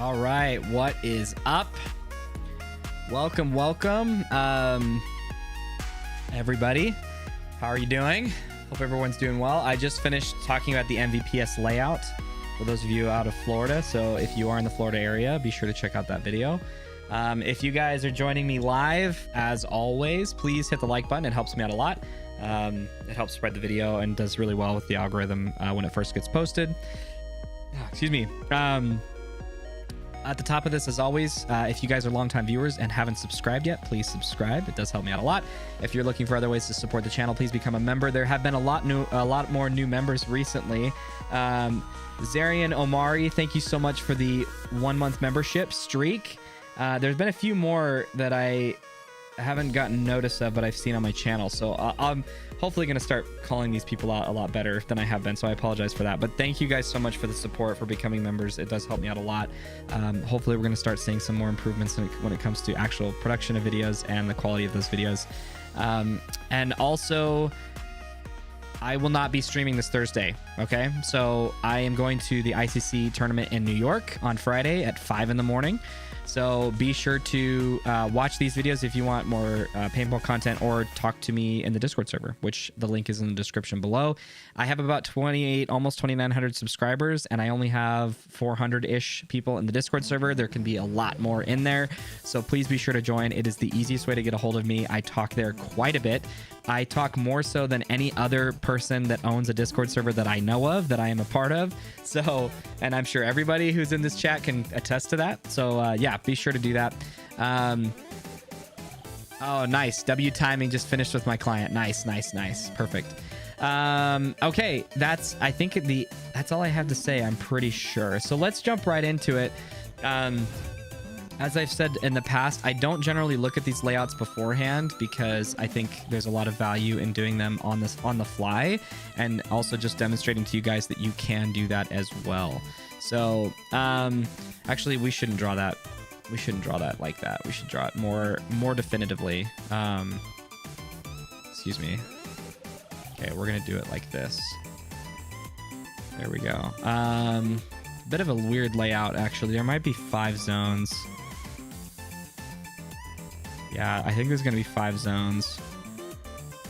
All right, what is up? Welcome, everybody. How are you doing? Hope everyone's doing well. I just finished talking about the MVPS layout for those of you out of Florida. So if you are in the Florida area, be sure to check out that video. If you guys are joining me live, as always, please hit the like button. It helps me out a lot. It helps spread the video and does really well with the algorithm when it first gets posted. Excuse me. At the top of this, as always, if you guys are longtime viewers and haven't subscribed yet, please subscribe. It does help me out a lot. If you're looking for other ways to support the channel, please become a member. There have been a lot more new members recently. Zarian Omari, thank you so much for the 1 month membership streak. There's been a few more that I haven't gotten notice of, but I've seen on my channel. So I'm hopefully going to start calling these people out a lot better than I have been. So I apologize for that. But thank you guys so much for the support, for becoming members. It does help me out a lot. Hopefully we're going to start seeing some more improvements when it comes to actual production of videos and the quality of those videos. And also, I will not be streaming this Thursday. Okay, so I am going to the ICC tournament in New York on Friday at 5 in the morning. So be sure to watch these videos if you want more paintball content, or talk to me in the Discord server, which the link is in the description below. I have about 28, almost 2,900 subscribers, and I only have 400-ish people in the Discord server. There can be a lot more in there, so please be sure to join. It is the easiest way to get a hold of me. I talk there quite a bit. I talk more so than any other person that owns a Discord server that I know of, that I am a part of. So, and I'm sure everybody who's in this chat can attest to that. So yeah, be sure to do that. Oh, nice. W timing, just finished with my client. Nice. Perfect. Okay, I think that's all I have to say, I'm pretty sure. So let's jump right into it. As I've said in the past, I don't generally look at these layouts beforehand because I think there's a lot of value in doing them on the fly, and also just demonstrating to you guys that you can do that as well. So actually, we shouldn't draw that. We shouldn't draw that like that. We should draw it more definitively. Excuse me. Okay, we're gonna do it like this. There we go. Bit of a weird layout, actually. There might be 5 zones. Yeah, I think there's gonna be 5 zones,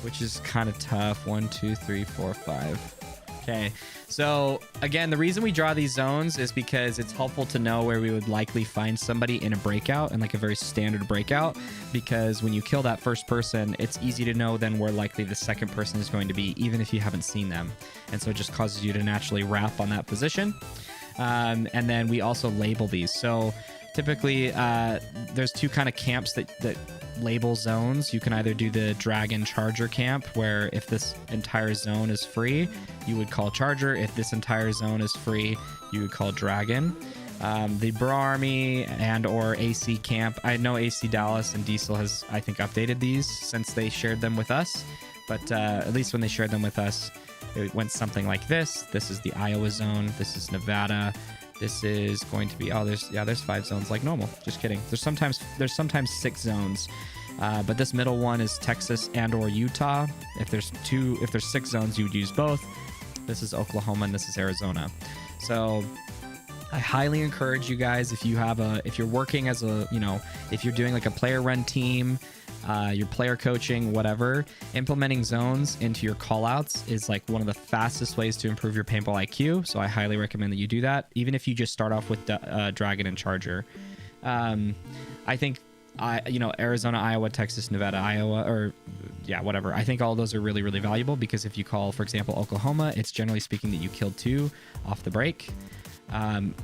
which is kind of tough. 1, 2, 3, 4, 5. Okay, so again, the reason we draw these zones is because it's helpful to know where we would likely find somebody in a breakout, and like a very standard breakout, because when you kill that first person, it's easy to know then where likely the second person is going to be, even if you haven't seen them. And so it just causes you to naturally wrap on that position. And then we also label these. So typically there's 2 kind of camps that label zones. You can either do the dragon charger camp, where if this entire zone is free, you would call charger. If this entire zone is free, you would call dragon. The Bra Army and or AC camp, I know AC Dallas and Diesel has, I think, updated these since they shared them with us, but at least when they shared them with us, it went something like this. This is the Iowa zone. This is Nevada. This is going to be, oh, there's 5 zones like normal. Just kidding. There's sometimes 6 zones. But this middle one is Texas and or Utah. If there's 6 zones, you would use both. This is Oklahoma and this is Arizona. So I highly encourage you guys, if you're working as a, if you're doing like a player run team, your player coaching, whatever, implementing zones into your callouts is like one of the fastest ways to improve your paintball IQ. So I highly recommend that you do that, even if you just start off with Dragon and Charger. I think Arizona, Iowa, Texas, Nevada, Iowa, or yeah, whatever. I think all those are really, really valuable, because if you call, for example, Oklahoma, it's generally speaking that you killed 2 off the break,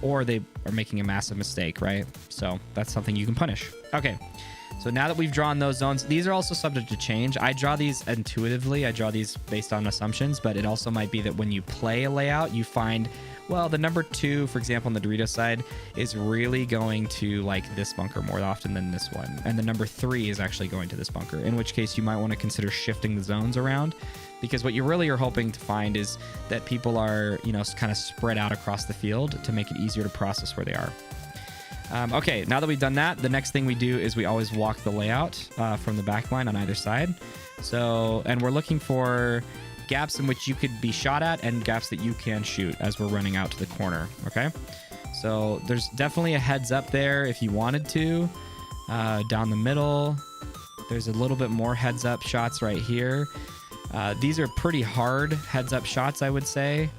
or they are making a massive mistake, right? So that's something you can punish. Okay. So now that we've drawn those zones, these are also subject to change. I draw these intuitively. I draw these based on assumptions, but it also might be that when you play a layout, you find, well, the number 2, for example, on the Dorito side, is really going to like this bunker more often than this one. And the number 3 is actually going to this bunker, in which case you might want to consider shifting the zones around, because what you really are hoping to find is that people are, kind of spread out across the field to make it easier to process where they are. Okay, now that we've done that, the next thing we do is we always walk the layout from the back line on either side. So, and we're looking for gaps in which you could be shot at and gaps that you can shoot as we're running out to the corner, okay? So there's definitely a heads up there if you wanted to. Down the middle, there's a little bit more heads up shots right here. These are pretty hard heads up shots, I would say.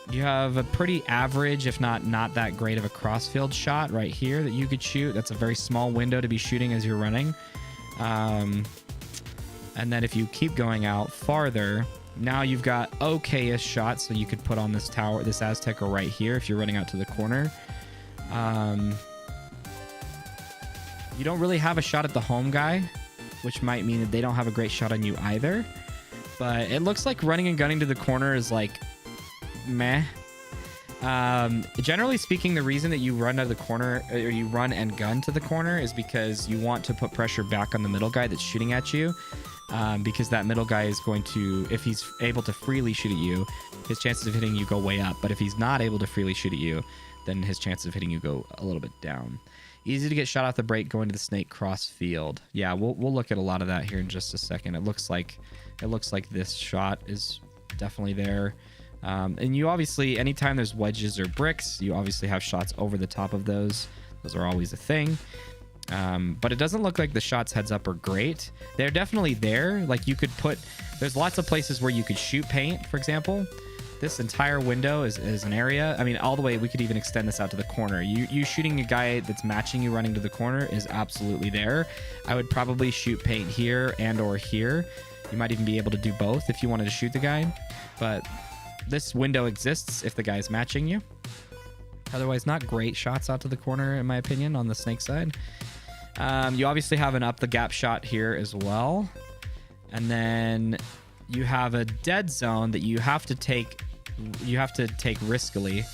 You have a pretty average, if not that great of a crossfield shot right here that you could shoot. That's a very small window to be shooting as you're running. And then if you keep going out farther, now you've got okay-ish shots. So you could put on this tower, this Azteca right here if you're running out to the corner. You don't really have a shot at the home guy, which might mean that they don't have a great shot on you either. But it looks like running and gunning to the corner is like meh. Generally speaking, the reason that you run to the corner, or you run and gun to the corner, is because you want to put pressure back on the middle guy that's shooting at you. Because that middle guy is going to, if he's able to freely shoot at you, his chances of hitting you go way up. But if he's not able to freely shoot at you, then his chances of hitting you go a little bit down. Easy to get shot off the break going to the snake crossfield. Yeah, we'll look at a lot of that here in just a second. It looks like this shot is definitely there. And you obviously, anytime there's wedges or bricks, you obviously have shots over the top of those. Those are always a thing. But it doesn't look like the shots heads up are great. They're definitely there. Like you could put, there's lots of places where you could shoot paint, for example. This entire window is an area. I mean, all the way, we could even extend this out to the corner. You shooting a guy that's matching you running to the corner is absolutely there. I would probably shoot paint here and or here. You might even be able to do both if you wanted to shoot the guy. But this window exists if the guy's matching you. Otherwise, not great shots out to the corner, in my opinion, on the snake side. You obviously have an up the gap shot here as well. And then you have a dead zone that you have to take riskily.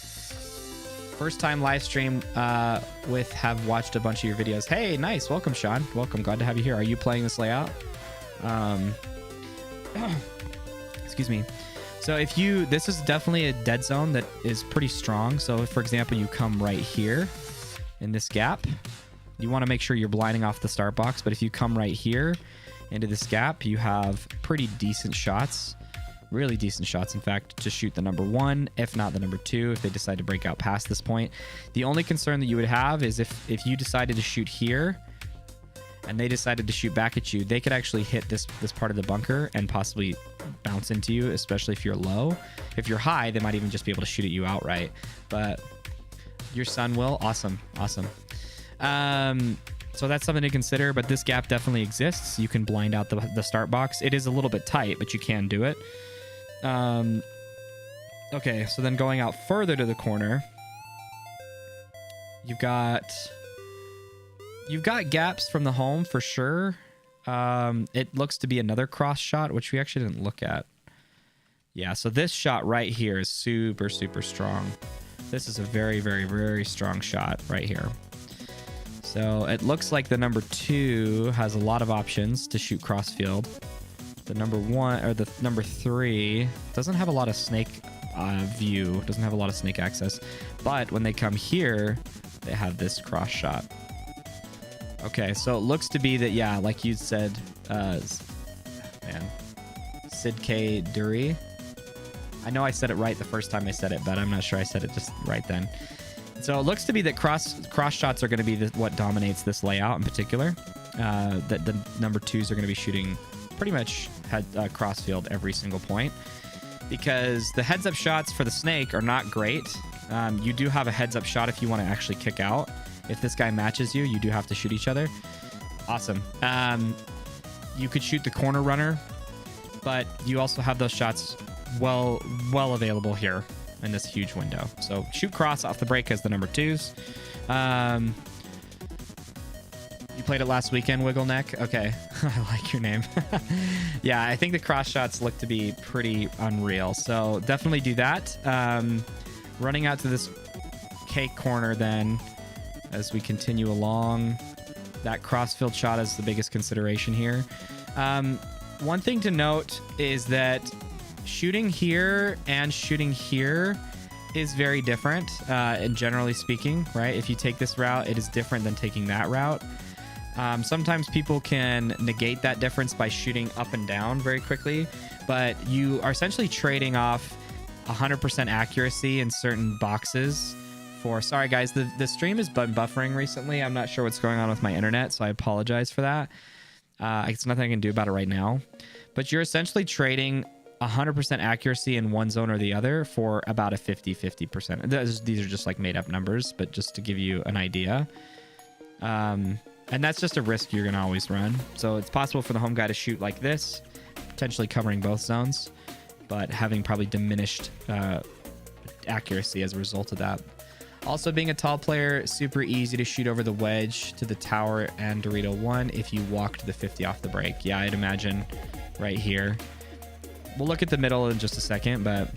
First time live stream have watched a bunch of your videos. Hey, nice. Welcome, Sean. Welcome. Glad to have you here. Are you playing this layout? Excuse me. So this is definitely a dead zone that is pretty strong. So if, for example, you come right here in this gap, you want to make sure you're blinding off the start box. But if you come right here into this gap, you have pretty decent shots, really decent shots, in fact, to shoot the number one, if not the number two, if they decide to break out past this point. The only concern that you would have is if you decided to shoot here and they decided to shoot back at you, they could actually hit this part of the bunker and possibly bounce into you, especially if you're low. If you're high, they might even just be able to shoot at you outright. But your son will. Awesome. So that's something to consider, but this gap definitely exists. You can blind out the start box. It is a little bit tight, but you can do it. Okay, so then going out further to the corner, you've got gaps from the home for sure. It looks to be another cross shot, which we actually didn't look at. Yeah, so this shot right here is super, super strong. This is a very, very, very strong shot right here. So it looks like the number 2 has a lot of options to shoot crossfield. The number 1 or the number 3 doesn't have a lot of snake view, doesn't have a lot of snake access. But when they come here, they have this cross shot. Okay, so it looks to be that, yeah, like you said, Sid K. Dury. I know I said it right the first time I said it, but I'm not sure I said it just right then. So it looks to be that cross shots are going to be what dominates this layout in particular. That the number 2s are going to be shooting pretty much crossfield every single point, because the heads up shots for the snake are not great. You do have a heads up shot if you want to actually kick out. If this guy matches you, you do have to shoot each other. Awesome. You could shoot the corner runner, but you also have those shots well available here in this huge window. So shoot cross off the break as the number 2s. You played it last weekend, Wiggle Neck? Okay. I like your name. Yeah, I think the cross shots look to be pretty unreal. So definitely do that. Running out to this cake corner then, as we continue along, that crossfield shot is the biggest consideration here. One thing to note is that shooting here and shooting here is very different, and generally speaking, right? If you take this route, it is different than taking that route. Sometimes people can negate that difference by shooting up and down very quickly, but you are essentially trading off 100% accuracy in certain boxes before. Sorry, guys. The stream has been buffering recently. I'm not sure what's going on with my internet, so I apologize for that. It's nothing I can do about it right now. But you're essentially trading 100% accuracy in one zone or the other for about a 50-50%. These are just like made up numbers, but just to give you an idea. And that's just a risk you're going to always run. So it's possible for the home guy to shoot like this, potentially covering both zones, but having probably diminished accuracy as a result of that. Also, being a tall player, super easy to shoot over the wedge to the tower and Dorito 1 if you walked the 50 off the break. Yeah, I'd imagine right here. We'll look at the middle in just a second, but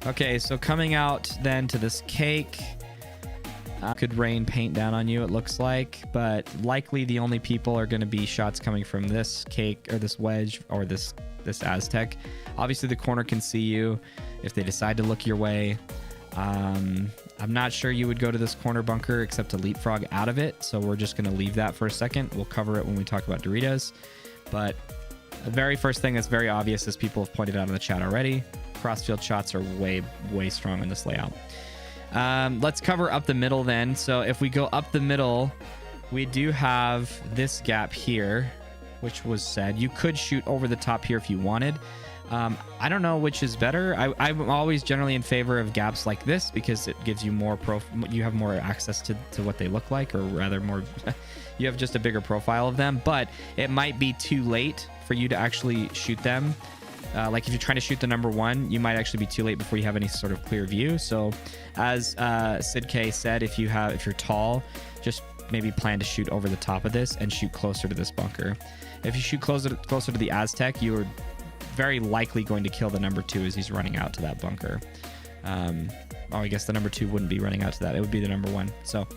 okay, so coming out then to this cake, could rain paint down on you, it looks like, but likely the only people are going to be shots coming from this cake or this wedge or this Aztec. Obviously the corner can see you if they decide to look your way. I'm not sure you would go to this corner bunker except to leapfrog out of it, so we're just going to leave that for a second. We'll cover it when we talk about Doritos. But the very first thing that's very obvious, as people have pointed out in the chat already, crossfield shots are way strong in this layout. Let's cover up the middle then. So if we go up the middle, we do have this gap here, which was said. You could shoot over the top here if you wanted. I don't know which is better. I'm always generally in favor of gaps like this because it gives you more you have more access to what they look like, or rather more you have just a bigger profile of them, but it might be too late for you to actually shoot them. Like if you're trying to shoot the number 1, you might actually be too late before you have any sort of clear view. So as Sid K said, if you're tall, just maybe plan to shoot over the top of this and shoot closer to this bunker. If you shoot closer to the Aztec, you are very likely going to kill the number 2 as he's running out to that bunker. I guess the number 2 wouldn't be running out to that. It would be the number 1. So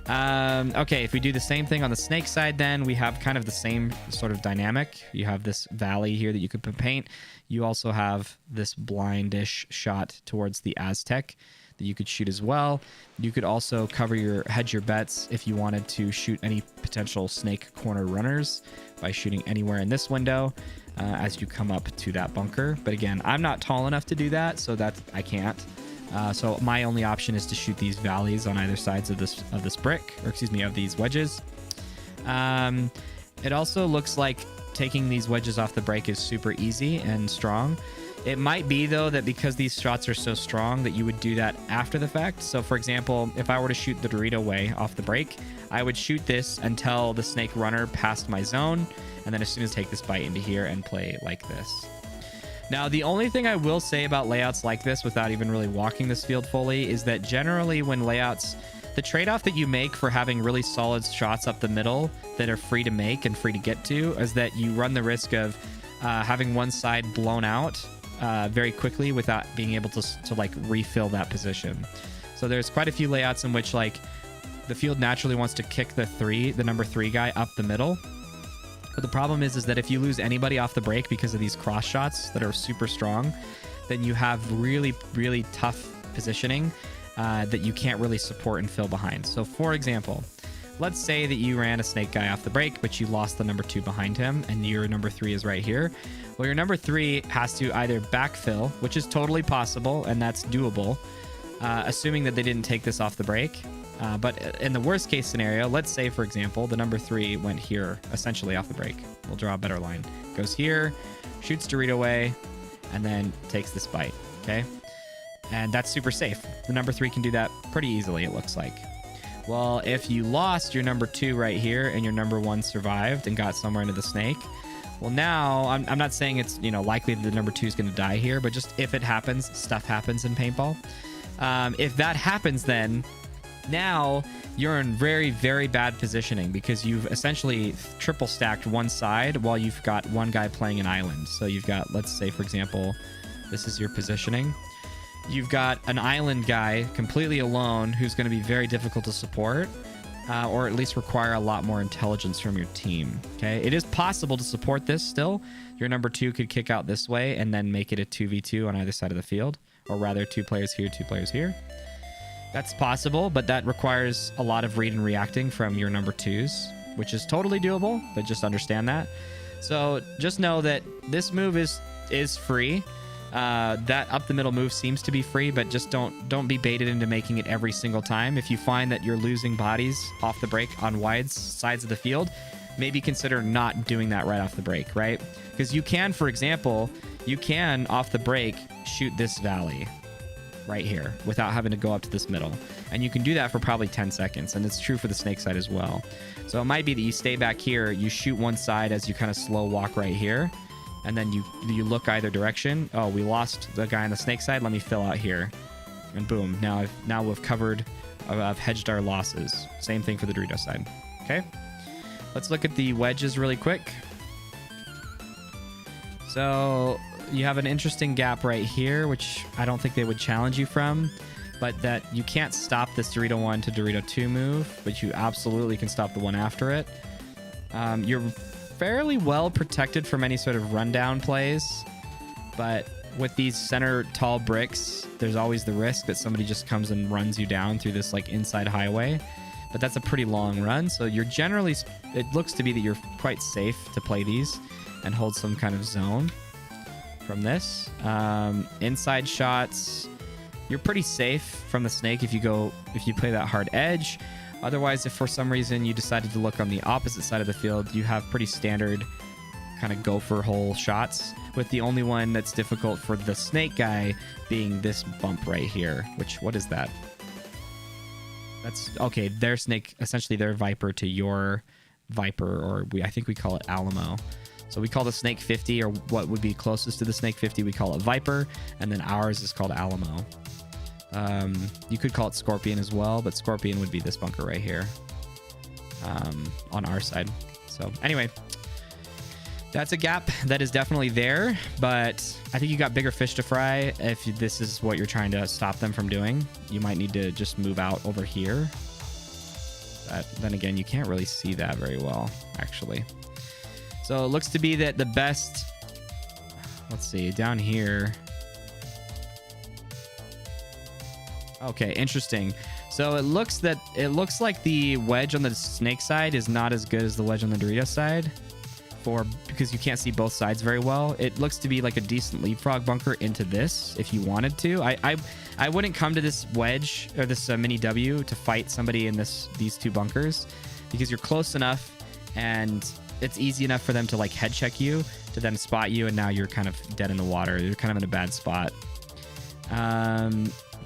okay, if we do the same thing on the snake side, then we have kind of the same sort of dynamic. You have this valley here that you could paint. You also have this blindish shot towards the Aztec that you could shoot as well. You could also hedge your bets if you wanted to shoot any potential snake corner runners by shooting anywhere in this window as you come up to that bunker. But again, I'm not tall enough to do that, so I can't. So my only option is to shoot these valleys on either sides of this brick, or excuse me, of these wedges. It also looks like taking these wedges off the break is super easy and strong. It might be, though, that because these shots are so strong that you would do that after the fact. So, for example, if I were to shoot the Dorito way off the break, I would shoot this until the snake runner passed my zone, and then as soon as take this bite into here and play like this. Now, the only thing I will say about layouts like this, without even really walking this field fully, is that generally when layouts, the trade-off that you make for having really solid shots up the middle that are free to make and free to get to is that you run the risk of having one side blown out very quickly without being able to like refill that position. So there's quite a few layouts in which like the field naturally wants to kick the number 3 guy up the middle. But the problem is that if you lose anybody off the break because of these cross shots that are super strong, then you have really tough positioning that you can't really support and fill behind. So for example, let's say that you ran a snake guy off the break, but you lost the number 2 behind him and your number 3 is right here. Well, your number 3 has to either backfill, which is totally possible and that's doable, assuming that they didn't take this off the break. But in the worst case scenario, let's say, for example, the number 3 went here, essentially off the break. We'll draw a better line. Goes here, shoots Dorito away, and then takes this bite, okay? And that's super safe. The number 3 can do that pretty easily, it looks like. Well, if you lost your number 2 right here and your number 1 survived and got somewhere into the snake, well, now, I'm not saying it's, likely that the number 2 is going to die here, but just if it happens, stuff happens in paintball. If that happens, then now you're in very bad positioning because you've essentially triple stacked one side while you've got one guy playing an island. So you've got, let's say, for example, this is your positioning. You've got an island guy completely alone who's going to be very difficult to support, or at least require a lot more intelligence from your team. Okay, it is possible to support this still. Your number 2 could kick out this way and then make it a 2v2 on either side of the field, or rather 2 players here, 2 players here. That's possible, but that requires a lot of read and reacting from your number 2s, which is totally doable, but just understand that. So just know that this move is free. That up the middle move seems to be free, but just don't be baited into making it every single time. If you find that you're losing bodies off the break on wide sides of the field, maybe consider not doing that right off the break, right? Because you can, for example, you can off the break shoot this valley right here without having to go up to this middle. And you can do that for probably 10 seconds. And it's true for the snake side as well. So it might be that you stay back here, you shoot one side as you kind of slow walk right here. And then you look either direction. Oh, we lost the guy on the snake side. Let me fill out here. And boom, now we've covered, I've hedged our losses. Same thing for the Dorito side. Okay. Let's look at the wedges really quick. So you have an interesting gap right here, which I don't think they would challenge you from, but that you can't stop this Dorito 1 to Dorito 2 move, but you absolutely can stop the one after it. You're fairly well protected from any sort of rundown plays, but with these center tall bricks, there's always the risk that somebody just comes and runs you down through this like inside highway. But that's a pretty long run, so you're generally, it looks to be that you're quite safe to play these and hold some kind of zone from this. Inside shots, you're pretty safe from the snake if you play that hard edge. Otherwise, if for some reason you decided to look on the opposite side of the field, you have pretty standard kind of gopher hole shots, with the only one that's difficult for the snake guy being this bump right here, which, what is that? That's okay. Their snake, essentially their viper to your viper, or I think we call it Alamo. So we call the snake 50, or what would be closest to the snake 50, we call it viper, and then ours is called Alamo. You could call it Scorpion as well, but Scorpion would be this bunker right here on our side. So anyway, that's a gap that is definitely there, but I think you got bigger fish to fry if this is what you're trying to stop them from doing. You might need to just move out over here. But then again, you can't really see that very well, actually. So it looks to be that the best, let's see, down here. Okay, interesting. So it looks like the wedge on the snake side is not as good as the wedge on the Dorito side, because you can't see both sides very well. It looks to be like a decent leapfrog bunker into this if you wanted to. I wouldn't come to this wedge or this mini W to fight somebody in these two bunkers, because you're close enough and it's easy enough for them to like head check you to then spot you, and now you're kind of dead in the water. You're kind of in a bad spot.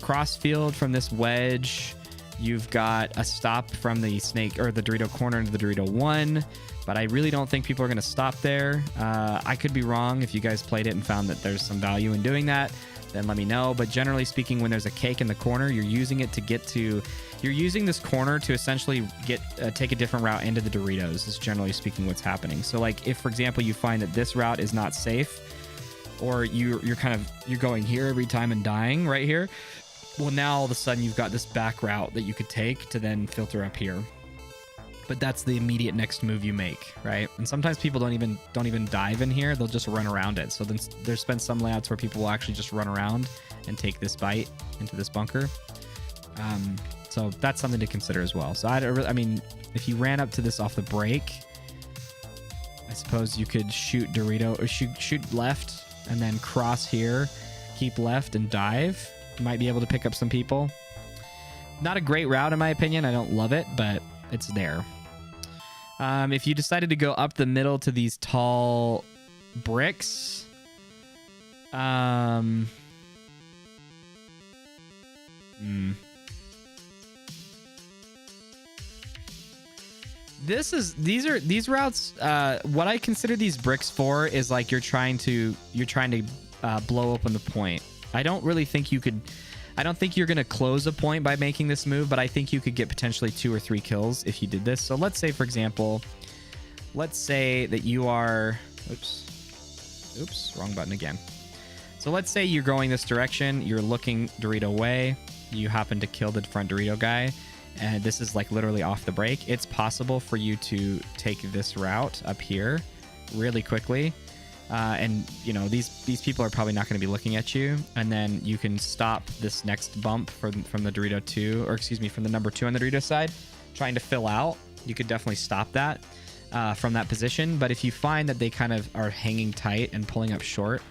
Crossfield from this wedge, you've got a stop from the snake or the Dorito corner into the Dorito 1, but I really don't think people are going to stop there. I could be wrong. If you guys played it and found that there's some value in doing that, then let me know. But generally speaking, when there's a cake in the corner, you're using it to get to, you're using this corner to essentially take a different route into the Doritos, is generally speaking what's happening. So like if, for example, you find that this route is not safe, or you're going here every time and dying right here, well, now all of a sudden you've got this back route that you could take to then filter up here. But that's the immediate next move you make, right? And sometimes people don't even dive in here; they'll just run around it. So then there's been some layouts where people will actually just run around and take this bite into this bunker. So that's something to consider as well. So I mean, if you ran up to this off the break, I suppose you could shoot Dorito or shoot left and then cross here, keep left and dive. You might be able to pick up some people. Not a great route in my opinion. I don't love it, but it's there. If you decided to go up the middle to these tall bricks, these routes, what I consider these bricks for is like you're trying to blow open the point. I don't think you're going to close a point by making this move, but I think you could get potentially 2 or 3 kills if you did this. So let's say, for example, let's say that you are, oops, wrong button again. So let's say you're going this direction, you're looking Dorito way, you happen to kill the front Dorito guy, and this is like literally off the break. It's possible for you to take this route up here really quickly. And you know, these people are probably not going to be looking at you, and then you can stop this next bump from the Dorito 2, or excuse me, from the number 2 on the Dorito side, trying to fill out. You could definitely stop that from that position. But if you find that they kind of are hanging tight and pulling up short,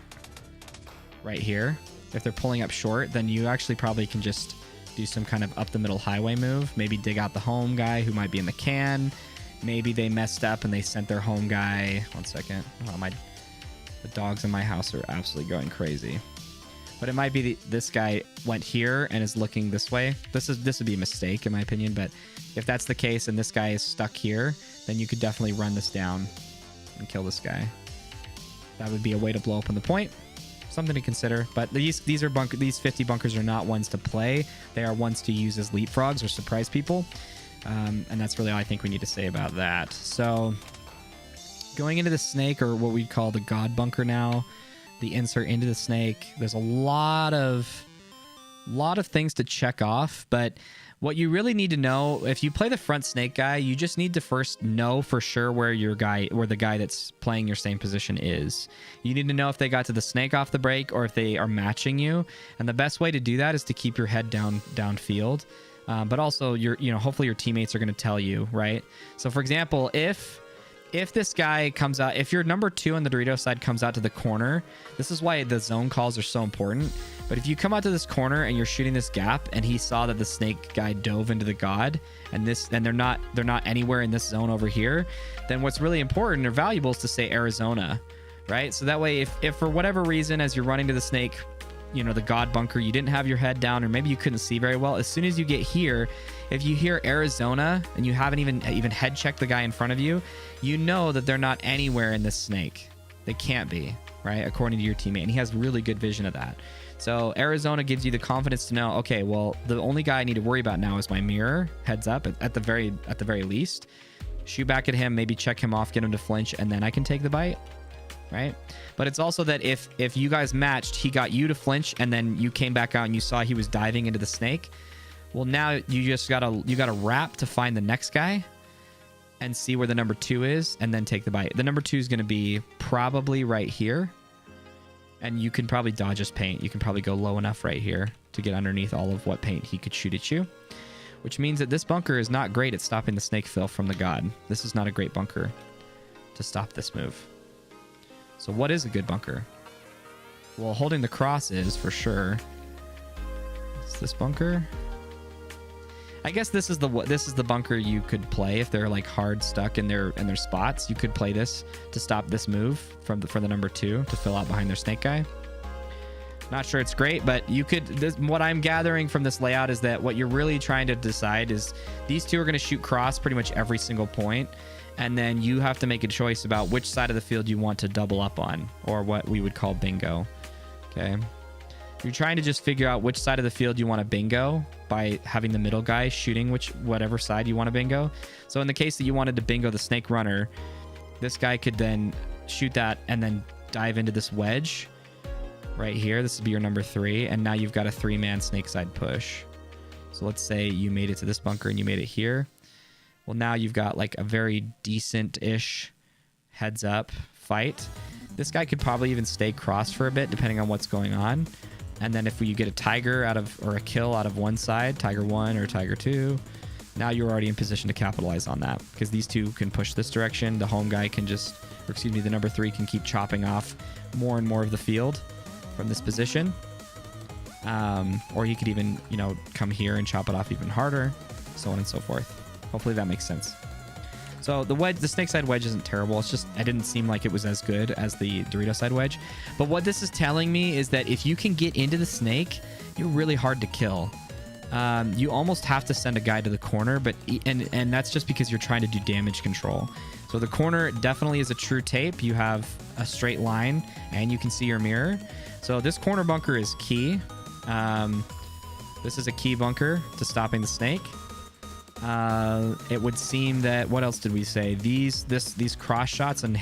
right here. If they're pulling up short, then you actually probably can just do some kind of up the middle highway move. Maybe dig out the home guy who might be in the can. Maybe they messed up and they sent their home guy. 1 second. Oh, the dogs in my house are absolutely going crazy. But it might be this guy went here and is looking this way. This would be a mistake in my opinion. But if that's the case and this guy is stuck here, then you could definitely run this down and kill this guy. That would be a way to blow open the point. Something to consider. But these 50 bunkers are not ones to play. They are ones to use as leapfrogs or surprise people. And that's really all I think we need to say about that. So going into the snake, or what we'd call the god bunker now, the insert into the snake, there's a lot of things to check off. But what you really need to know, if you play the front snake guy, you just need to first know for sure where the guy that's playing your same position is. You need to know if they got to the snake off the break or if they are matching you. And the best way to do that is to keep your head downfield. But also, hopefully your teammates are going to tell you, right? So, for example, if this guy comes out, if your number 2 on the Dorito side comes out to the corner, this is why the zone calls are so important. But if you come out to this corner and you're shooting this gap, and he saw that the snake guy dove into the god, and they're not anywhere in this zone over here, then what's really important or valuable is to say Arizona, right? So that way, if for whatever reason, as you're running to the snake, the god bunker, you didn't have your head down, or maybe you couldn't see very well, as soon as you get here, if you hear Arizona and you haven't even head checked the guy in front of you, you know that they're not anywhere in this snake. They can't be, right? According to your teammate. And he has really good vision of that. So Arizona gives you the confidence to know, okay, well, the only guy I need to worry about now is my mirror. Heads up at the very least. Shoot back at him, maybe check him off, get him to flinch, and then I can take the bite. Right? But it's also that if you guys matched, he got you to flinch, and then you came back out and you saw he was diving into the snake. Well, now you just gotta wrap to find the next guy and see where the number 2 is, and then take the bite. The number 2 is gonna be probably right here, and you can probably dodge his paint. You can probably go low enough right here to get underneath all of what paint he could shoot at you, which means that this bunker is not great at stopping the snake fill from the god. This is not a great bunker to stop this move. So what is a good bunker? Well, holding the cross is for sure. Is this bunker? I guess this is the bunker you could play if they're like hard stuck in their spots. You could play this to stop this move for the number 2 to fill out behind their snake guy. Not sure it's great, but you could. What I'm gathering from this layout is that what you're really trying to decide is these 2 are going to shoot cross pretty much every single point. And then you have to make a choice about which side of the field you want to double up on, or what we would call bingo. Okay. You're trying to just figure out which side of the field you want to bingo by having the middle guy shooting whatever side you want to bingo. So in the case that you wanted to bingo the snake runner, this guy could then shoot that and then dive into this wedge right here. This would be your number 3. And now you've got a 3-man snake side push. So let's say you made it to this bunker and you made it here. Well, now you've got like a very decent-ish heads up fight. This guy could probably even stay cross for a bit, depending on what's going on. And then if you get a tiger or a kill out of one side, tiger 1 or tiger 2, now you're already in position to capitalize on that, because these 2 can push this direction. The home guy can the number 3 can keep chopping off more and more of the field from this position. Or he could even, come here and chop it off even harder, so on and so forth. Hopefully that makes sense. So the snake side wedge isn't terrible. It's just, it didn't seem like it was as good as the Dorito side wedge. But what this is telling me is that if you can get into the snake, you're really hard to kill. You almost have to send a guy to the corner, and that's just because you're trying to do damage control. So the corner definitely is a true tape. You have a straight line, and you can see your mirror. So this corner bunker is key. This is a key bunker to stopping the snake. It would seem that, what else did we say? These cross shots and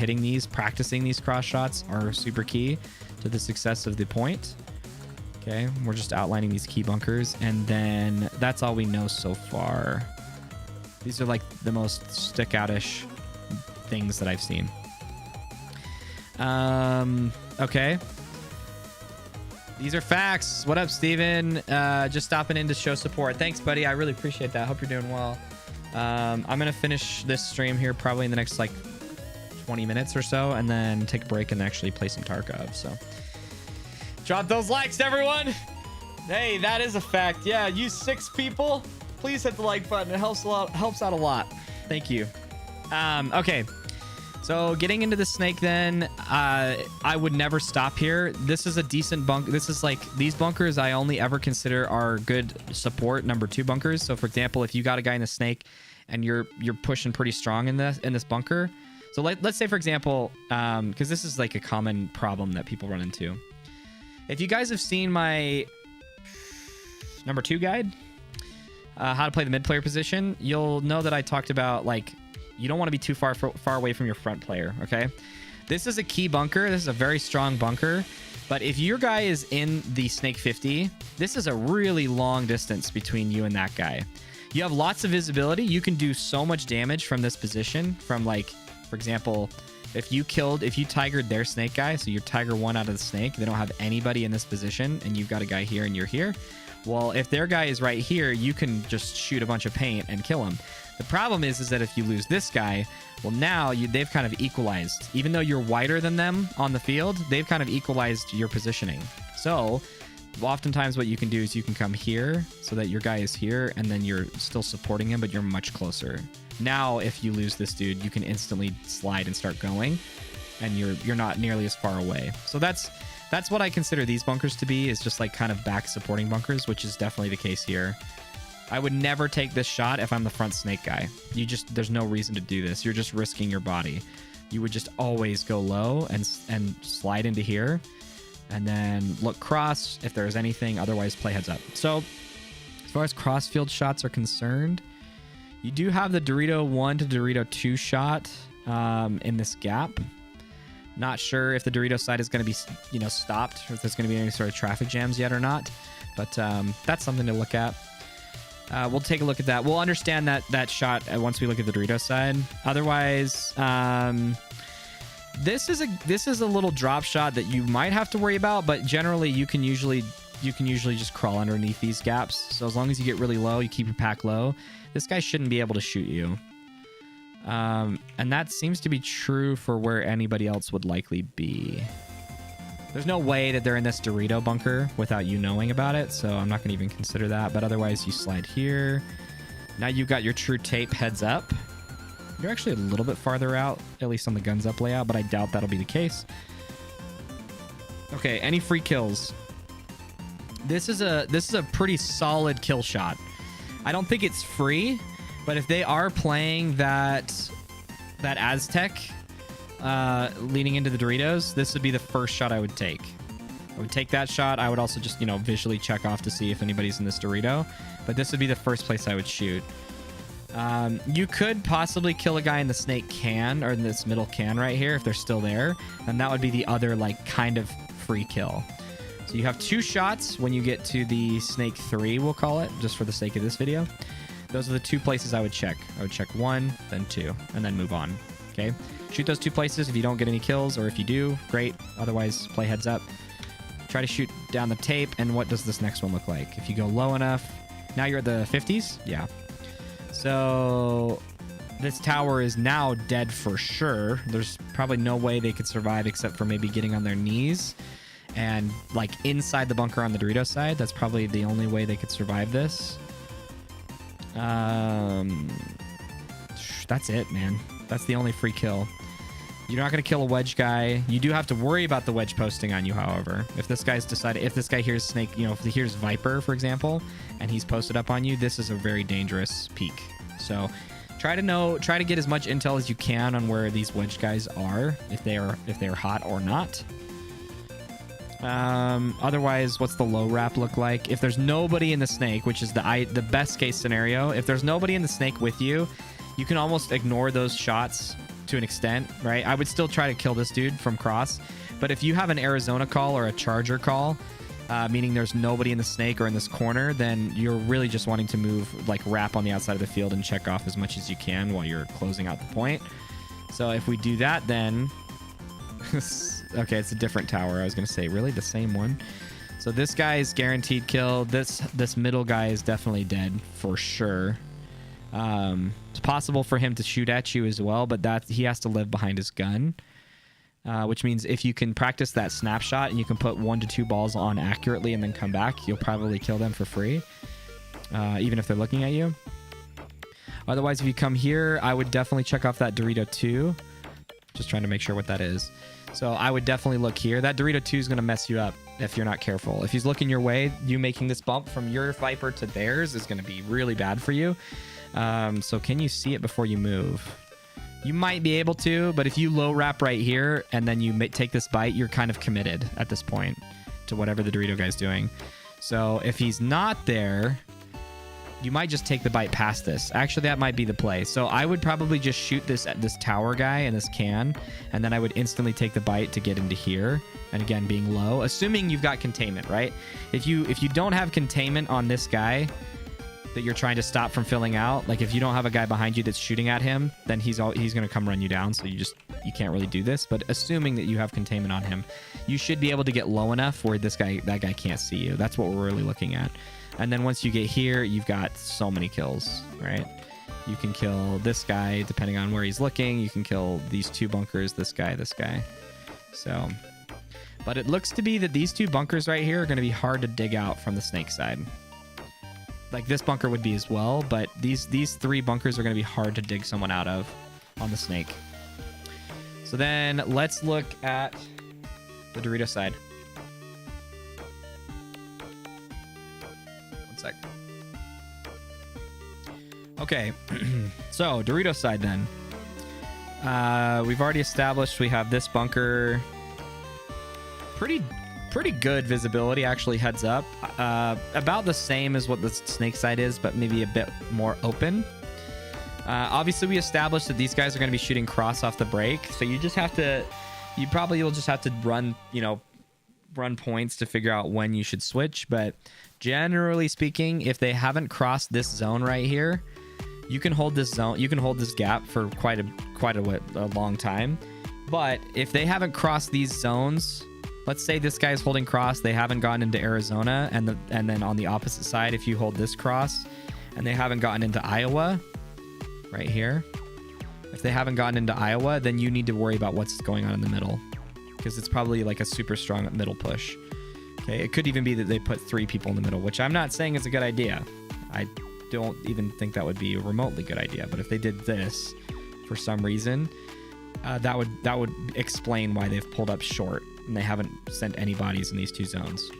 practicing these cross shots are super key to the success of the point. Okay, we're just outlining these key bunkers, and then that's all we know so far. These are like the most stick-out-ish things that I've seen. Okay. These are facts. What up, Steven? Just stopping in to show support. Thanks, buddy. I really appreciate that. Hope you're doing well. I'm going to finish this stream here probably in the next, 20 minutes or so, and then take a break and actually play some Tarkov. So Drop those likes, everyone. Hey, that is a fact. Yeah, you 6 people, please hit the like button. It helps a lot. Helps out a lot. Thank you. Okay. So getting into the snake then, I would never stop here. This is a decent bunker. This is like, these bunkers I only ever consider are good support number 2 bunkers. So for example, if you got a guy in the snake and you're pushing pretty strong in this bunker. So let's say for example, because this is like a common problem that people run into. If you guys have seen my number 2 guide, how to play the mid player position, you'll know that I talked about like, you don't want to be too far away from your front player, okay? This is a key bunker. This is a very strong bunker. But if your guy is in the Snake 50, this is a really long distance between you and that guy. You have lots of visibility. You can do so much damage from this position. From like, for example, if you tigered their snake guy, so you're tiger 1 out of the snake, they don't have anybody in this position, and you've got a guy here and you're here. Well, if their guy is right here, you can just shoot a bunch of paint and kill him. The problem is that if you lose this guy, well, now they've kind of equalized. Even though you're wider than them on the field, they've kind of equalized your positioning. So oftentimes what you can do is you can come here so that your guy is here, and then you're still supporting him, but you're much closer. Now, if you lose this dude, you can instantly slide and start going, and you're not nearly as far away. So that's what I consider these bunkers to be, is just like kind of back supporting bunkers, which is definitely the case here. I would never take this shot if I'm the front snake guy. There's no reason to do this. You're just risking your body. You would just always go low and slide into here, and then look cross if there's anything. Otherwise, play heads up. So as far as crossfield shots are concerned, you do have the Dorito 1 to Dorito 2 shot in this gap. Not sure if the Dorito side is going to be, stopped, or if there's going to be any sort of traffic jams yet or not. But that's something to look at. We'll take a look at that. We'll understand that shot once we look at the Dorito side. Otherwise, this is a little drop shot that you might have to worry about, but generally you can usually just crawl underneath these gaps. So as long as you get really low, you keep your pack low, this guy shouldn't be able to shoot you. And that seems to be true for where anybody else would likely be. There's no way that they're in this Dorito bunker without you knowing about it, so I'm not going to even consider that. But otherwise, you slide here. Now you've got your true tape heads up. You're actually a little bit farther out, at least on the guns up layout, but I doubt that'll be the case. Okay, any free kills? This is a pretty solid kill shot. I don't think it's free, but if they are playing that Aztec leading into the Doritos, this would be the first shot I would take. I would take that shot. I would also just, visually check off to see if anybody's in this Dorito, but this would be the first place I would shoot. You could possibly kill a guy in the snake can, or in this middle can right here if they're still there, and that would be the other like kind of free kill. So you have 2 shots when you get to the snake 3, we'll call it, just for the sake of this video. Those are the 2 places I would check. I would check 1, then 2, and then move on. Okay, shoot those 2 places. If you don't get any kills, or if you do, great. Otherwise, play heads up. Try to shoot down the tape. And what does this next one look like? If you go low enough, now you're at the 50s. Yeah. So this tower is now dead for sure. There's probably no way they could survive except for maybe getting on their knees and like inside the bunker on the Dorito side. That's probably the only way they could survive this. That's it, man. That's the only free kill. You're not going to kill a Wedge guy. You do have to worry about the Wedge posting on you, however. If this guy's decided, if this guy hears Snake, if he hears Viper, for example, and he's posted up on you, this is a very dangerous peak. So try to get as much intel as you can on where these Wedge guys are, if they are hot or not. Otherwise, what's the low wrap look like? If there's nobody in the snake, which is the best case scenario, if there's nobody in the snake with you, you can almost ignore those shots to an extent, right? I would still try to kill this dude from cross, but if you have an Arizona call or a Charger call, meaning there's nobody in the snake or in this corner, then you're really just wanting to move, like wrap on the outside of the field and check off as much as you can while you're closing out the point. So if we do that, then okay, it's a different tower. I was gonna say, really, the same one. So this guy is guaranteed kill. This middle guy is definitely dead for sure. It's possible for him to shoot at you as well, but he has to live behind his gun. which means if you can practice that snapshot and you can put 1 to 2 balls on accurately and then come back, you'll probably kill them for free, even if they're looking at you. Otherwise, if you come here, I would definitely check off that Dorito 2. Just trying to make sure what that is. So I would definitely look here. That Dorito 2 is going to mess you up if you're not careful. If he's looking your way, you making this bump from your Viper to theirs is going to be really bad for you. So can you see it before you move? You might be able to, but if you low wrap right here and then you take this bite, you're kind of committed at this point to whatever the Dorito guy's doing. So if he's not there, you might just take the bite past this. Actually, that might be the play. So I would probably just shoot this at this tower guy in this can, and then I would instantly take the bite to get into here. And again, being low, assuming you've got containment, right? If you don't have containment on this guy that you're trying to stop from filling out, like if you don't have a guy behind you that's shooting at him, then he's going to come run you down. So you can't really do this. But assuming that you have containment on him, you should be able to get low enough where that guy can't see you. That's what we're really looking at. And then once you get here, you've got so many kills, right? You can kill this guy depending on where he's looking. You can kill these 2 bunkers, this guy. So, but it looks to be that these 2 bunkers right here are going to be hard to dig out from the snake side. Like this bunker would be as well, but these 3 bunkers are going to be hard to dig someone out of on the snake. So then let's look at the Dorito side. Sec. Okay, so Dorito side then. We've already established we have this bunker. Pretty good visibility, actually, heads up. About the same as what the snake side is, but maybe a bit more open. Obviously, we established that these guys are going to be shooting cross off the break, so you just have to. You'll just have to run points to figure out when you should switch, but generally speaking, if they haven't crossed this zone right here, you can hold this zone, you can hold this gap for quite a long time. But if they haven't crossed these zones, let's say this guy's holding cross, they haven't gotten into Arizona, and then on the opposite side, if you hold this cross and they haven't gotten into Iowa right here, if they haven't gotten into Iowa, then you need to worry about what's going on in the middle, because it's probably like a super strong middle push. Okay, it could even be that they put 3 people in the middle, which I'm not saying is a good idea. I don't even think that would be a remotely good idea. But if they did this for some reason, that would explain why they've pulled up short and they haven't sent any bodies in these 2 zones.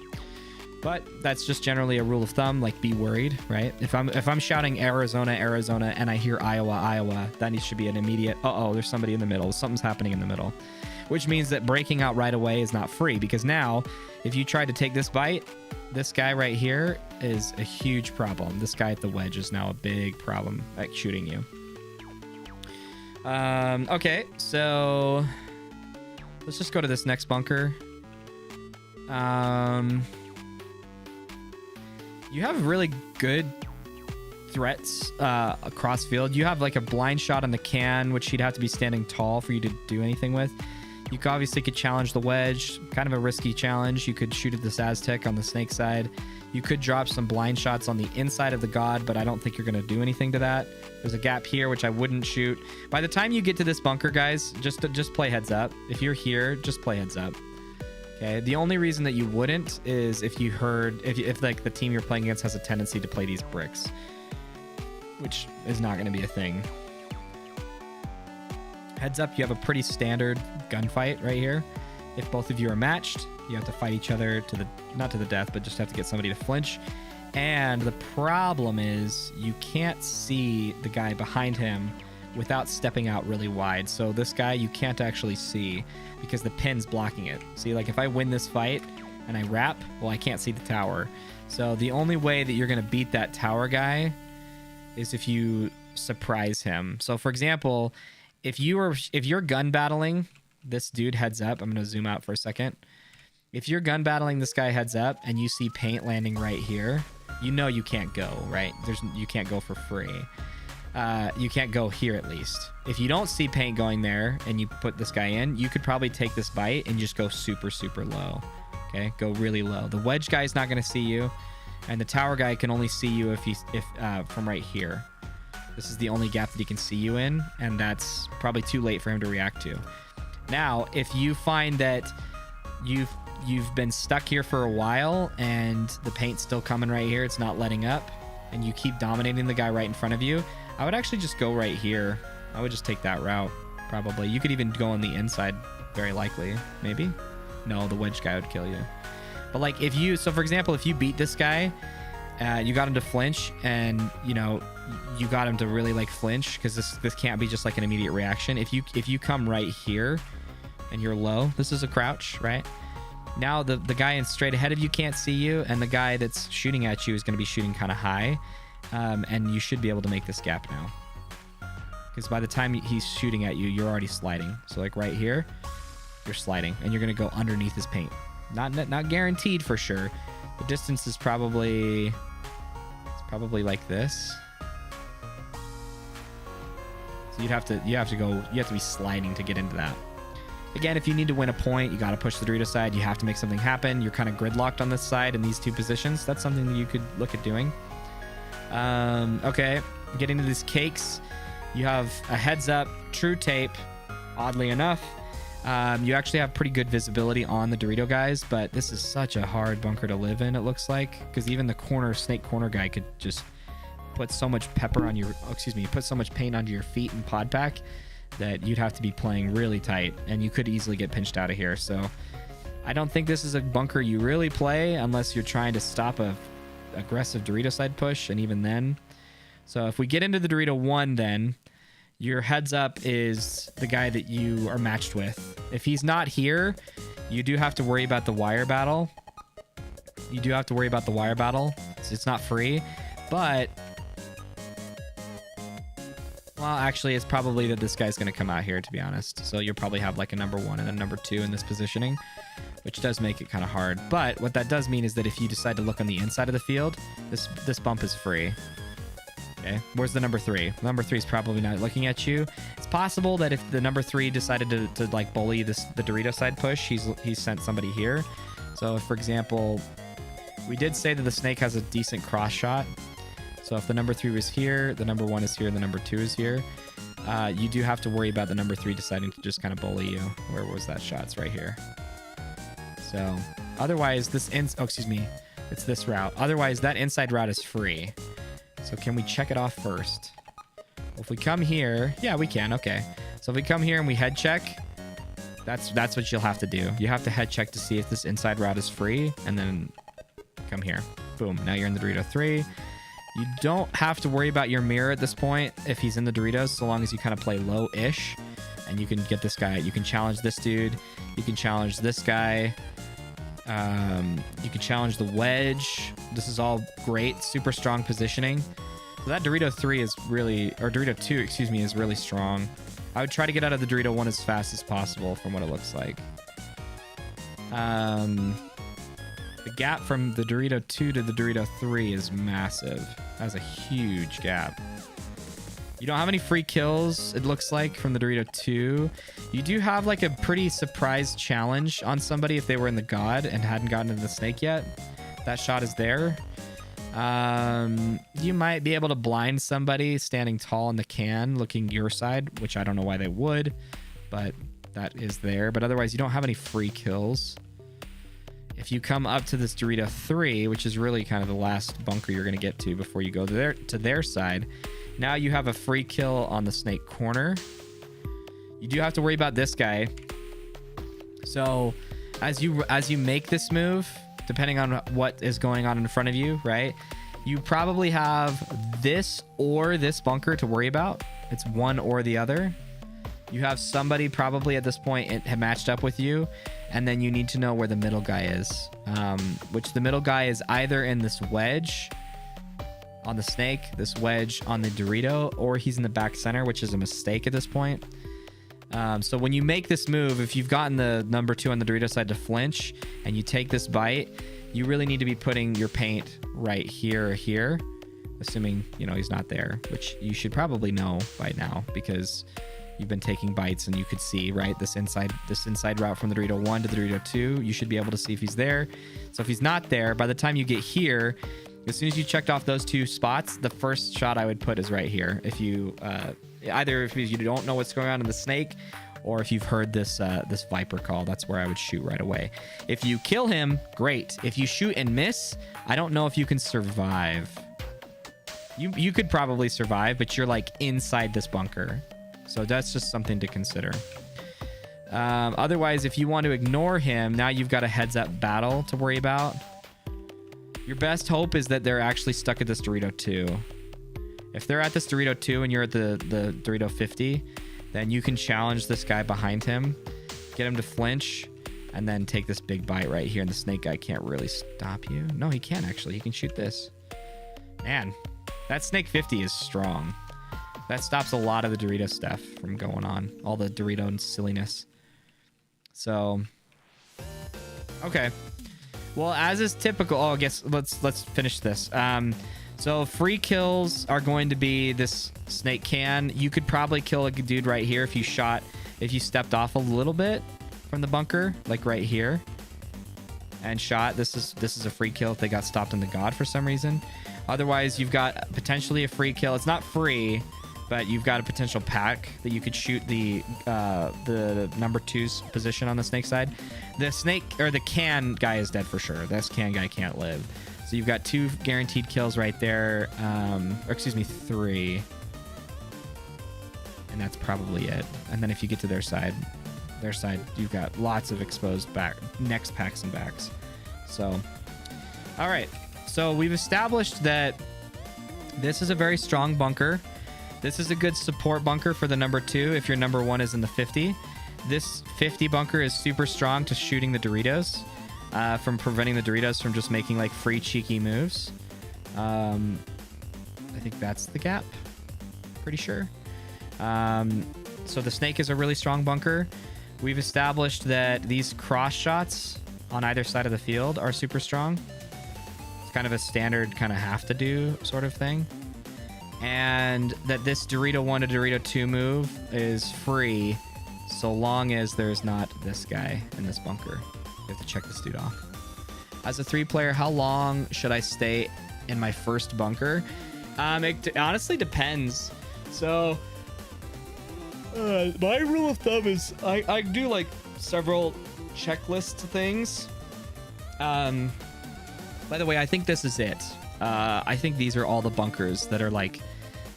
But that's just generally a rule of thumb. Like, be worried, right? If I'm shouting Arizona, and I hear Iowa, that should be an immediate. There's somebody in the middle. Something's happening in the middle. Which means that breaking out right away is not free, because now if you try to take this bite, this guy right here is a huge problem. This guy at the wedge is now a big problem at shooting you. Okay, so let's just go to this next bunker. You have really good threats across field. You have like a blind shot on the can, which he'd have to be standing tall for you to do anything with. You obviously could challenge the wedge, kind of a risky challenge. You could shoot at this Aztec on the snake side. You could drop some blind shots on the inside of the god, but I don't think you're going to do anything to that. There's a gap here, which I wouldn't shoot. By the time you get to this bunker, guys, just play heads up. If you're here, just play heads up. Okay, the only reason that you wouldn't is if you heard, if like the team you're playing against has a tendency to play these bricks, which is not going to be a thing. Heads up, you have a pretty standard gunfight right here. If both of you are matched, you have to fight each other not to the death, but just have to get somebody to flinch. And the problem is you can't see the guy behind him without stepping out really wide. So this guy you can't actually see because the pin's blocking it. See, like if I win this fight and I wrap, well, I can't see the tower. So the only way that you're going to beat that tower guy is if you surprise him. So for example, if you're gun battling this dude heads up, I'm going to zoom out for a second. If you're gun battling this guy heads up and you see paint landing right here, you know you can't go, right? You can't go for free. You can't go here at least. If you don't see paint going there and you put this guy in, you could probably take this bite and just go super, super low. Okay, go really low. The wedge guy is not going to see you, and the tower guy can only see you if from right here. This is the only gap that he can see you in, and that's probably too late for him to react to. Now, if you find that you've been stuck here for a while and the paint's still coming right here, it's not letting up, and you keep dominating the guy right in front of you, I would actually just go right here. I would just take that route, probably. You could even go on the inside, very likely. Maybe? No, the wedge guy would kill you. But like if you, so for example, if you beat this guy, you got him to flinch, and you know, you got him to really like flinch, because this can't be just like an immediate reaction. If you come right here and you're low, this is a crouch, right? Now the guy in straight ahead of you can't see you, and the guy that's shooting at you is going to be shooting kind of high, and you should be able to make this gap now, because by the time he's shooting at you, you're already sliding. So like right here, you're sliding, and you're going to go underneath his paint. Not guaranteed for sure. The distance is probably like this. So you have to be sliding to get into that. Again, if you need to win a point, you got to push the Dorito side. You have to make something happen. You're kind of gridlocked on this side in these two positions. That's something that you could look at doing. Okay, getting to these cakes. You have a heads up, true tape, oddly enough. You actually have pretty good visibility on the Dorito guys, but this is such a hard bunker to live in, it looks like, because even the snake corner guy could just put so much pepper on your, put so much paint onto your feet and pod pack that you'd have to be playing really tight, and you could easily get pinched out of here. So I don't think this is a bunker you really play unless you're trying to stop a aggressive Dorito side push, and even then. So if we get into the Dorito 1, then your heads up is the guy that you are matched with. If he's not here, you do have to worry about the wire battle. It's not free, but well, actually, it's probably that this guy's going to come out here, to be honest. So you'll probably have like a number 1 and a number 2 in this positioning, which does make it kind of hard. But what that does mean is that if you decide to look on the inside of the field, this bump is free. Okay, where's the number 3? Number 3 is probably not looking at you. It's possible that if the number 3 decided to like bully the Dorito side push, he's sent somebody here. So if, for example, we did say that the snake has a decent cross shot. So if the number 3 was here, the number 1 is here, and the number 2 is here, you do have to worry about the number 3 deciding to just kind of bully you. Where was that shot? It's right here. So otherwise, it's this route. Otherwise, that inside route is free. So can we check it off first? If we come here, yeah, we can. Okay. So if we come here and we head check, that's what you'll have to do. You have to head check to see if this inside route is free, and then come here. Boom. Now you're in the Dorito 3. You don't have to worry about your mirror at this point if he's in the Doritos, so long as you kind of play low-ish, and you can get this guy. You can challenge this dude. You can challenge this guy. You can challenge the wedge. This is all great, super strong positioning. So that Dorito 3 is really, or Dorito 2, excuse me, is really strong. I would try to get out of the Dorito 1 as fast as possible from what it looks like. The gap from the Dorito 2 to the Dorito 3 is massive. That's a huge gap. You don't have any free kills, it looks like, from the Dorito 2. You do have like a pretty surprise challenge on somebody if they were in the God and hadn't gotten into the snake yet. That shot is there. You might be able to blind somebody standing tall in the can looking your side, which I don't know why they would, but that is there. But otherwise, you don't have any free kills. If you come up to this Dorito 3, which is really kind of the last bunker you're going to get to before you go to their side, now you have a free kill on the snake corner. You do have to worry about this guy. So as you make this move, depending on what is going on in front of you, right, you probably have this or this bunker to worry about. It's one or the other. You have somebody probably at this point have matched up with you, and then you need to know where the middle guy is, which the middle guy is either in this wedge on the snake, this wedge on the Dorito, or he's in the back center, which is a mistake at this point. So when you make this move, if you've gotten the number 2 on the Dorito side to flinch and you take this bite, you really need to be putting your paint right here or here, assuming, you know, he's not there, which you should probably know by now because you've been taking bites and you could see, right, this inside route from the Dorito 1 to the Dorito 2. You should be able to see if he's there. So if he's not there, by the time you get here, as soon as you checked off those 2 spots, the first shot I would put is right here. If you either if you don't know what's going on in the snake, or if you've heard this this Viper call, that's where I would shoot right away. If you kill him, great. If you shoot and miss, I don't know if you can survive. You could probably survive, but you're like inside this bunker. So that's just something to consider. Otherwise, if you want to ignore him, now you've got a heads-up battle to worry about. Your best hope is that they're actually stuck at this Dorito 2. If they're at this Dorito 2 and you're at the Dorito 50, then you can challenge this guy behind him, get him to flinch, and then take this big bite right here. And the snake guy can't really stop you. No, he can actually. He can shoot this. Man, that snake 50 is strong. That stops a lot of the Dorito stuff from going on. All the Dorito and silliness. So, okay. Well, as is typical, I guess let's finish this. So free kills are going to be this snake can. You could probably kill a dude right here if you stepped off a little bit from the bunker, like right here, and shot. This is a free kill if they got stopped in the God for some reason. Otherwise, you've got potentially a free kill. It's not free, but you've got a potential pack that you could shoot the number 2's position on the snake side. The snake or the can guy is dead for sure. This can guy can't live. So you've got 2 guaranteed kills right there. Or excuse me, 3. And that's probably it. And then if you get to their side, you've got lots of exposed next packs and backs. So, all right. So we've established that this is a very strong bunker. This is a good support bunker for the number 2 if your number 1 is in the 50. This 50 bunker is super strong to shooting the Doritos, from preventing the Doritos from just making like free cheeky moves. I think that's the gap. Pretty sure. So the snake is a really strong bunker. We've established that these cross shots on either side of the field are super strong. It's kind of a standard kind of have to do sort of thing. And that this Dorito 1 to Dorito 2 move is free so long as there's not this guy in this bunker. You have to check this dude off. As a 3-player, how long should I stay in my first bunker? It honestly depends. So my rule of thumb is I do like several checklist things. By the way, I think this is it. I think these are all the bunkers that are like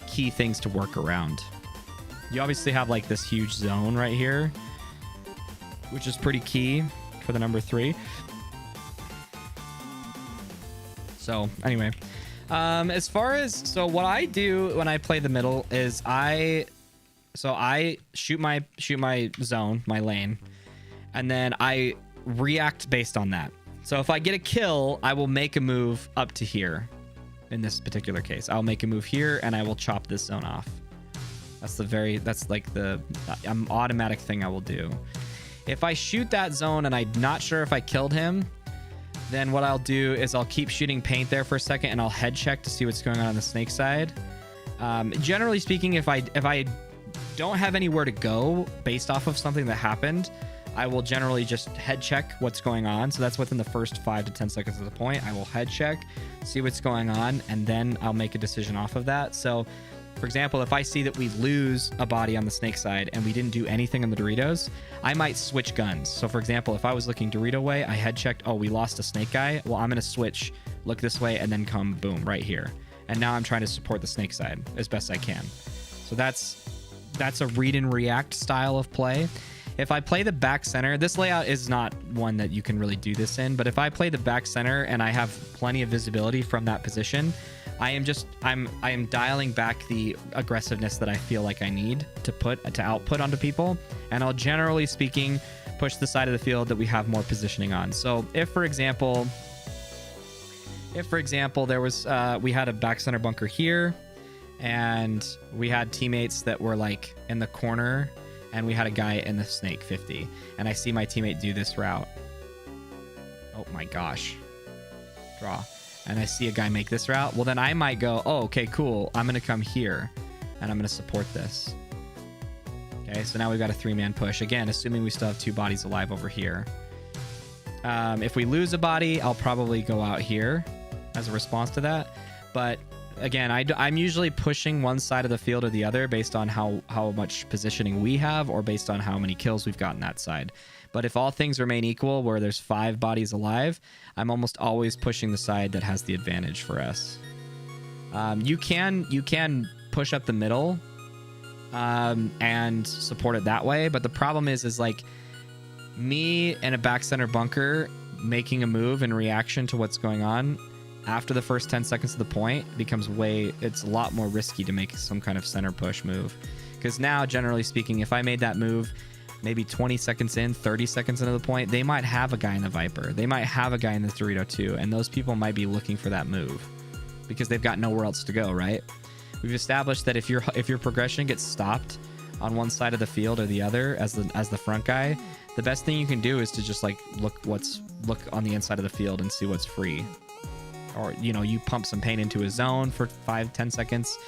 key things to work around. You obviously have like this huge zone right here, which is pretty key for the number 3. So anyway, as far as what I do when I play the middle is I shoot my zone, my lane, and then I react based on that. So if I get a kill, I will make a move up to here. In this particular case, I'll make a move here and I will chop this zone off. That's like the automatic thing I will do. If I shoot that zone and I'm not sure if I killed him, then what I'll do is I'll keep shooting paint there for a second and I'll head check to see what's going on the snake side. Generally speaking, if I don't have anywhere to go based off of something that happened, I will generally just head check what's going on. So that's within the first 5 to 10 seconds of the point. I will head check, see what's going on, and then I'll make a decision off of that. So, for example, if I see that we lose a body on the snake side and we didn't do anything on the Doritos, I might switch guns. So, for example, if I was looking Dorito way, I head checked, oh, we lost a snake guy. Well, I'm going to switch, look this way, and then come, boom, right here. And now I'm trying to support the snake side as best I can. So that's a read and react style of play. If I play the back center, this layout is not one that you can really do this in, but if I play the back center and I have plenty of visibility from that position, I am dialing back the aggressiveness that I feel like I need to output onto people, and I'll generally speaking push the side of the field that we have more positioning on. So if for example there was we had a back center bunker here and we had teammates that were like in the corner and we had a guy in the snake 50 and I see my teammate do this route. Oh my gosh. Draw. And I see a guy make this route. Well, then I might go, oh, okay, cool. I'm going to come here and I'm going to support this. Okay, so now we've got a 3-man push. Again, assuming we still have 2 bodies alive over here. If we lose a body, I'll probably go out here as a response to that. But again, I'm usually pushing one side of the field or the other based on how much positioning we have or based on how many kills we've gotten that side. But if all things remain equal, where there's 5 bodies alive, I'm almost always pushing the side that has the advantage for us. You can push up the middle and support it that way, but the problem is like me and a back center bunker making a move in reaction to what's going on after the first 10 seconds of the point becomes it's a lot more risky to make some kind of center push move. Because now, generally speaking, if I made that move maybe 20 seconds in, 30 seconds into the point, they might have a guy in the Viper. They might have a guy in the Dorito 2, and those people might be looking for that move because they've got nowhere else to go, right? We've established that if your progression gets stopped on one side of the field or the other as the front guy, the best thing you can do is to just like look on the inside of the field and see what's free. Or, you know, you pump some paint into a zone for 5-10 seconds.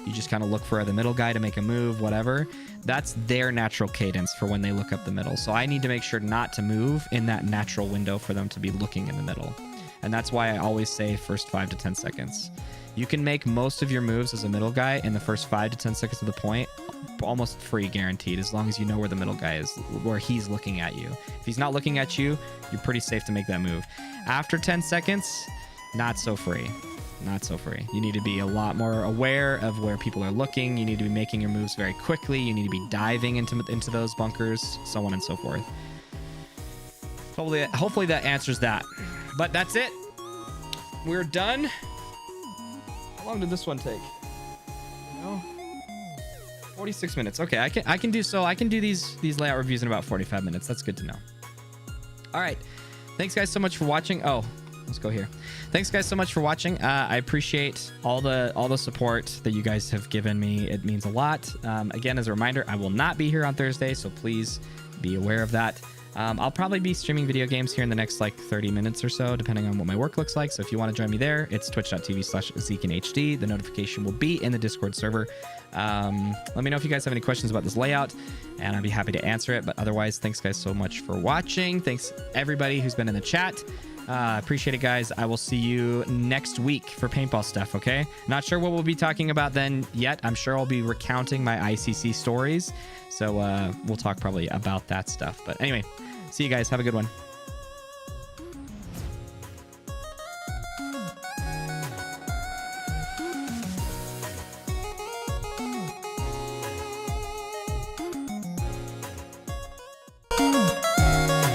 You just kind of look for the middle guy to make a move, whatever. That's their natural cadence for when they look up the middle. So I need to make sure not to move in that natural window for them to be looking in the middle. And that's why I always say first 5 to 10 seconds. You can make most of your moves as a middle guy in the first 5 to 10 seconds of the point, almost free guaranteed, as long as you know where the middle guy is, where he's looking at you. If he's not looking at you, you're pretty safe to make that move. After 10 seconds, not so free. Not so free. You need to be a lot more aware of where people are looking. You need to be making your moves very quickly. You need to be diving into those bunkers, so on and so forth. Hopefully that answers that. But that's it. We're done. How long did this one take? No. 46 minutes. Okay, I can do these layout reviews in about 45 minutes. That's good to know. All right. Thanks guys so much for watching. Oh, let's go here. Thanks guys so much for watching. I appreciate all the support that you guys have given me. It means a lot. Again, as a reminder, I will not be here on Thursday, so please be aware of that. I'll probably be streaming video games here in the next like 30 minutes or so, depending on what my work looks like. So if you want to join me there, it's twitch.tv/ZeekandHD. The notification will be in the Discord server. Let me know if you guys have any questions about this layout, and I'd be happy to answer it. But otherwise, thanks guys so much for watching. Thanks everybody who's been in the chat. Appreciate it, guys. I will see you next week for paintball stuff, okay? Not sure what we'll be talking about then yet. I'm sure I'll be recounting my ICC stories. So we'll talk probably about that stuff. But anyway, see you guys. Have a good one.